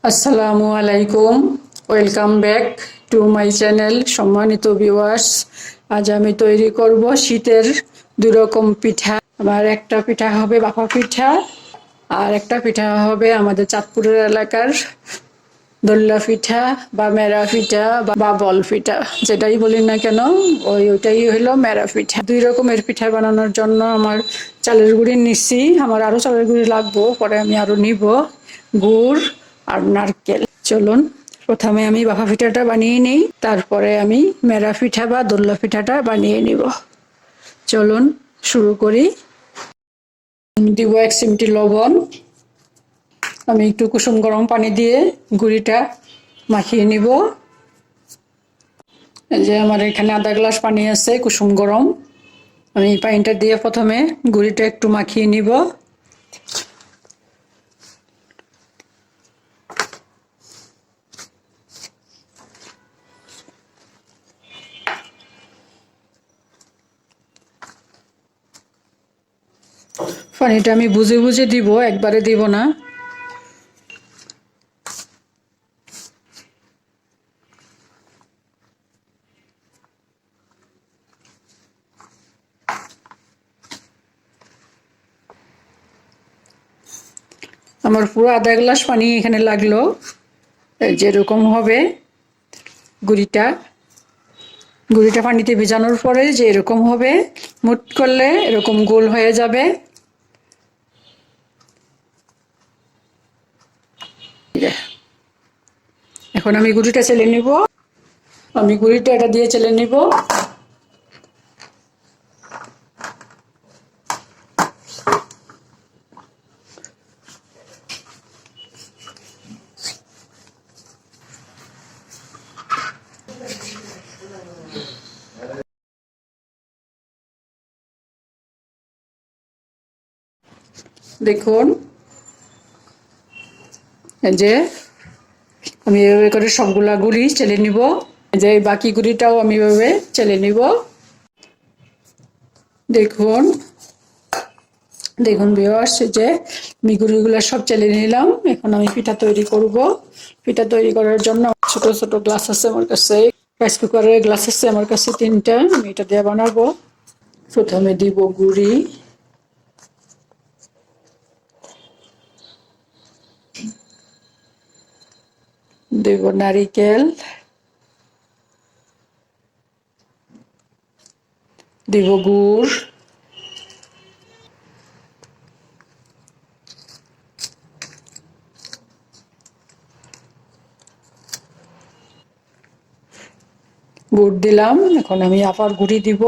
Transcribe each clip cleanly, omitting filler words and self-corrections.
আসসালামু আলাইকুম। Welcome back to my channel. সম্মানিত ভিউয়ার্স, আজ আমি তৈরি করব শীতের দুই রকম পিঠা। আমার একটা পিঠা হবে ভাপা পিঠা, আর একটা পিঠা হবে আমাদের চাঁদপুরের এলাকার দোল্লা পিঠা বা মেরা পিঠা বা বল পিঠা, যেটাই বলি না কেন ওইটাই হলো মেরা পিঠা। দুই রকমের পিঠা বানানোর জন্য আমার চালের গুঁড়ি নিচ্ছি। আমার আরো চালের গুঁড়ি লাগবো, পরে আমি আরো নিব গুড় আর নারকেল। চলুন প্রথমে আমি ভাপা পিঠাটা বানিয়ে নিই, তারপরে আমি মেরা পিঠা বা দোল্লা পিঠাটা বানিয়ে নিব। চলুন শুরু করি। দিব 1 চিমটি লবণ। আমি একটু কুসুম গরম পানি দিয়ে গুঁড়িটা মাখিয়ে নিব। এই যে আমার এখানে আধা গ্লাস পানি আছে কুসুম গরম। আমি এই পানিটা দিয়ে প্রথমে গুঁড়িটা একটু মাখিয়ে নিব। পানিটা আমি বুঝে বুঝে দিব, একবারে দিব না। আমার পুরো আধা গ্লাস পানি এখানে লাগলো। যেরকম হবে গুঁড়িটা গুঁড়িটা পানিতে ভেজানোর পরে যে এরকম হবে, মুট করলে এরকম গোল হয়ে যাবে। এখন আমি গুঁড়িটা চেলে নিব। আমি গুঁড়িটা এটা দিয়ে চেলে নিব। দেখুন, এই যে আমি এভাবে করে সবগুলা গুঁড়ি চেলে নিব। যে বাকি গুঁড়িটাও আমি এভাবে চেলে নিব। দেখুন দেখুন ভিউয়ার্স, যে আমি গুঁড়িগুলো সব চেলে নিলাম। এখন আমি পিঠা তৈরি করব। পিঠা তৈরি করার জন্য ছোট ছোট গ্লাস আছে আমার কাছে। রাইস কুকারের গ্লাস আছে আমার কাছে 3টা। আমি এটা দিয়ে বানাবো। প্রথমে দিব গুঁড়ি, দেব নারিকেল, দেব গুড়, গুড় দিলাম। এখন আমি আবার গুঁড়ি দিব।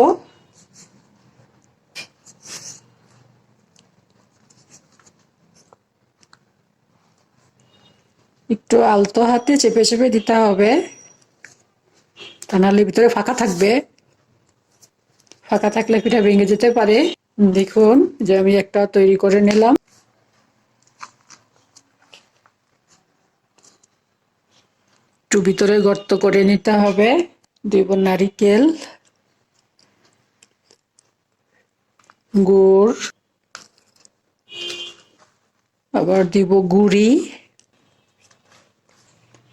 একটু আলতো হাতে চেপে চেপে দিতে হবে, তা নাহলে ভিতরে ফাঁকা থাকবে। ফাঁকা থাকলে পিঠা ভেঙে যেতে পারে। দেখুন যে আমি একটা তৈরি করে নিলাম। একটু ভিতরে গর্ত করে নিতে হবে। দেব নারিকেল, গুড়, আবার দিব গুঁড়ি।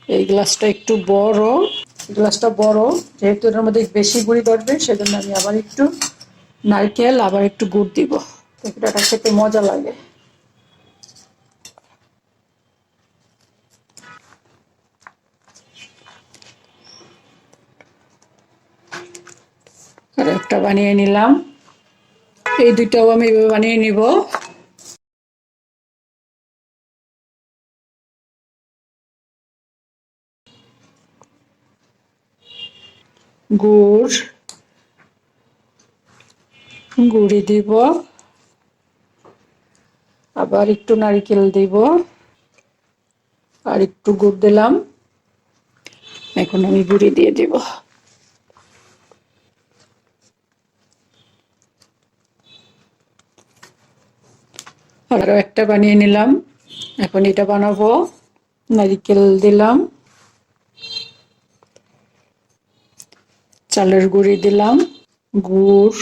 এই গ্লাসটা একটু বড়, গ্লাসটা বড়, যেহেতু এর মধ্যে বেশি গুঁড়ি ধরবে সেজন্য আমি আবার একটু নারকেল আবার একটু গুড় দিব। পিঠাটা খেতে মজা লাগে। আর একটা বানিয়ে নিলাম। এই দুইটাও আমি এভাবে বানিয়ে নিব। গুড়, গুঁড়ি দিব, আবার একটু নারকেল দিব, আর একটু গুড় দিলাম। এখন আমি গুঁড়ি দিয়ে দিব। আরো একটা বানিয়ে নিলাম। এখন এটা বানাবো। নারকেল দিলাম, চালের গুঁড়ি দিলাম, গুড়,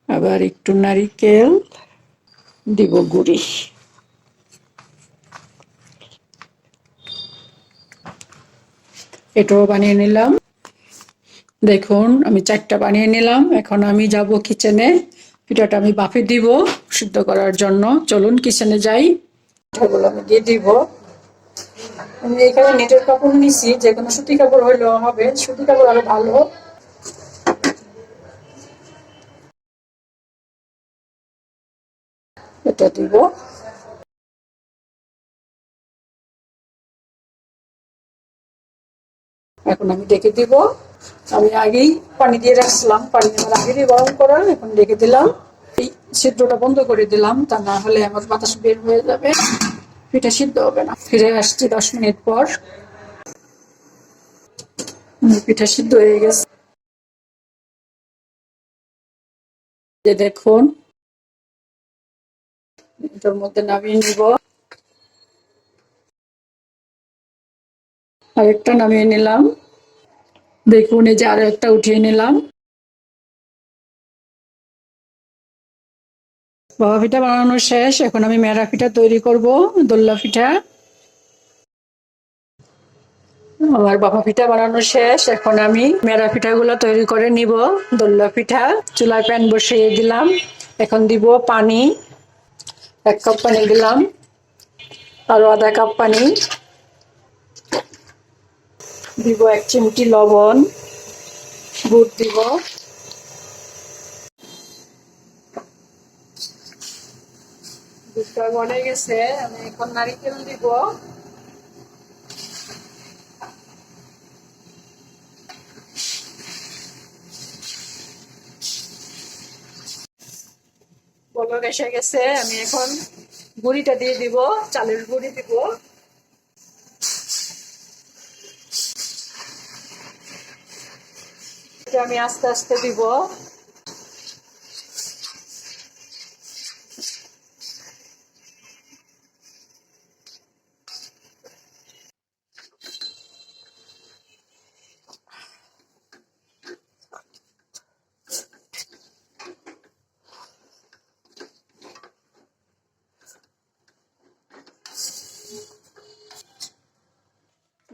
আবার একটু নারকেল দিব, গুঁড়ি। এটাও বানিয়ে নিলাম। দেখুন আমি 4টা বানিয়ে নিলাম। এখন আমি যাব কিচেনে, পিঠাটা আমি বাফে দিব সিদ্ধ করার জন্য। চলুন কিচেনে যাই। পিঠাগুলো আমি দিয়ে দিব। আমি এখানে নেটের কাপড় নিছি, যে কোনো সুতি কাপড় হইলেও হবে, সুতি কাপড় আরো ভালো। এটা দিব। এখন আমি ডেকে দিব। আমি আগেই পানি দিয়ে রাখছিলাম, পানি আমার আগেই গরম করা, এখন ডেকে দিলাম। এই সিদ্ধটা বন্ধ করে দিলাম, তা না হলে আমার বাতাস বের হয়ে যাবে, পিঠা সিদ্ধ হবে না। ফিরে আসছি 10 মিনিট পর। পিঠা সিদ্ধ হয়ে গেছে, যে দেখুন। এটার মধ্যে নামিয়ে নিব। আরেকটা নামিয়ে নিলাম। দেখুন এই যে আরো একটা উঠিয়ে নিলাম। বাবা পিঠা বানানো শেষ। এখন আমি মেরা পিঠা তৈরি করব, দোল্লা পিঠা। আমার বাবা পিঠা বানানো শেষ। এখন আমি মেরা পিঠাগুলো তৈরি করে নিব, দোল্লা পিঠা। চুলায় প্যান বসিয়ে দিলাম। এখন দিব পানি। 1 কাপ পানি দিলাম, আরো আধা কাপ পানি দিব। 1 চিমটি লবণ, গুড় দিব। দুধটা বনে গেছে, আমি এখন নারিকেল দিব। বলক এসে গেছে, আমি এখন গুঁড়িটা দিয়ে দিব, চালের গুঁড়ি দিব। এটা আমি আস্তে আস্তে দিব।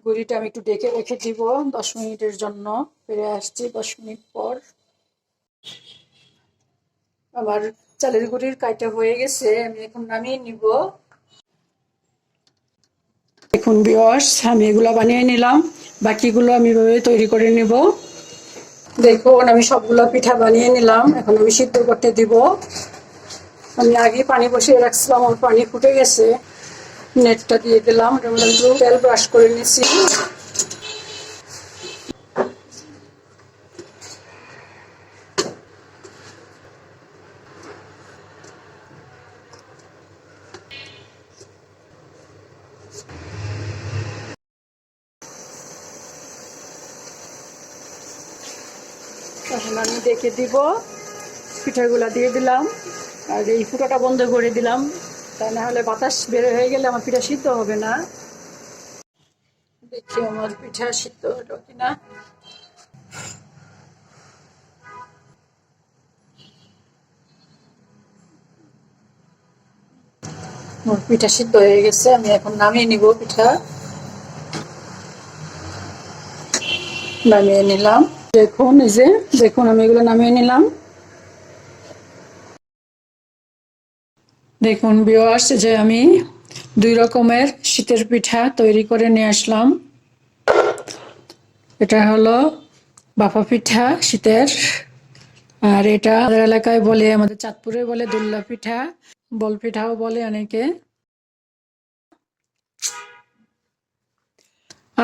গুঁড়িটা আমি একটু ডেকে রেখে দিব 10 মিনিটের জন্য। ফিরে আসছি 10 মিনিট পর। আমার চালের গুঁড়ির কাইটা হয়ে গেছে, আমি এখন নামিয়ে নিব। এখন ভিউয়ার্স, আমি এগুলো বানিয়ে নিলাম, বাকিগুলো আমি এভাবে তৈরি করে নিব। দেখুন আমি সবগুলো পিঠা বানিয়ে নিলাম। এখন আমি সিদ্ধ করতে দিব। আমি আগে পানি বসিয়ে রাখছিলাম, আমার পানি ফুটে গেছে। নেটটা দিয়ে দিলাম, একটু তেল ব্রাশ করে নিছি। এখন আমি দেখে দিব। পিঠাগুলা দিয়ে দিলাম, আর এই ফুটাটা বন্ধ করে দিলাম, তা না হলে বাতাস বের হয়ে গেলে আমার পিঠা সিদ্ধ হবে না। দেখি আমার পিঠা সিদ্ধ হলো কিনা। আমার পিঠা সিদ্ধ হয়ে গেছে, আমি এখন নামিয়ে নিব পিঠা। নামিয়ে নিলাম। দেখুন এই যে, দেখুন আমি এগুলো নামিয়ে নিলাম। দেখুন ভিউয়ার্স, যে আমি 2 রকমের শীতের পিঠা তৈরি করে নিয়ে আসলাম। এটা হলো বাফা পিঠা শীতের, আর এটা আমাদের এলাকায় বলে, আমাদের চাঁদপুরে বলে দুল্লা পিঠা, বল পিঠাও বলে অনেকে।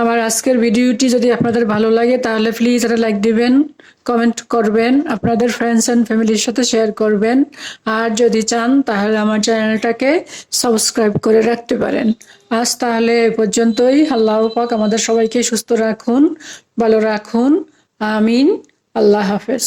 আমার আজকের ভিডিওটি যদি আপনাদের ভালো লাগে তাহলে প্লিজ একটা লাইক দিবেন, কমেন্ট করবেন, আপনাদের ফ্রেন্ডস অ্যান্ড ফ্যামিলির সাথে শেয়ার করবেন। আর যদি চান তাহলে আমার চ্যানেলটাকে সাবস্ক্রাইব করে রাখতে পারেন। আজ তাহলে এ পর্যন্তই। আল্লাহ পাক আমাদের সবাইকে সুস্থ রাখুন, ভালো রাখুন। আমিন। আল্লাহ হাফেজ।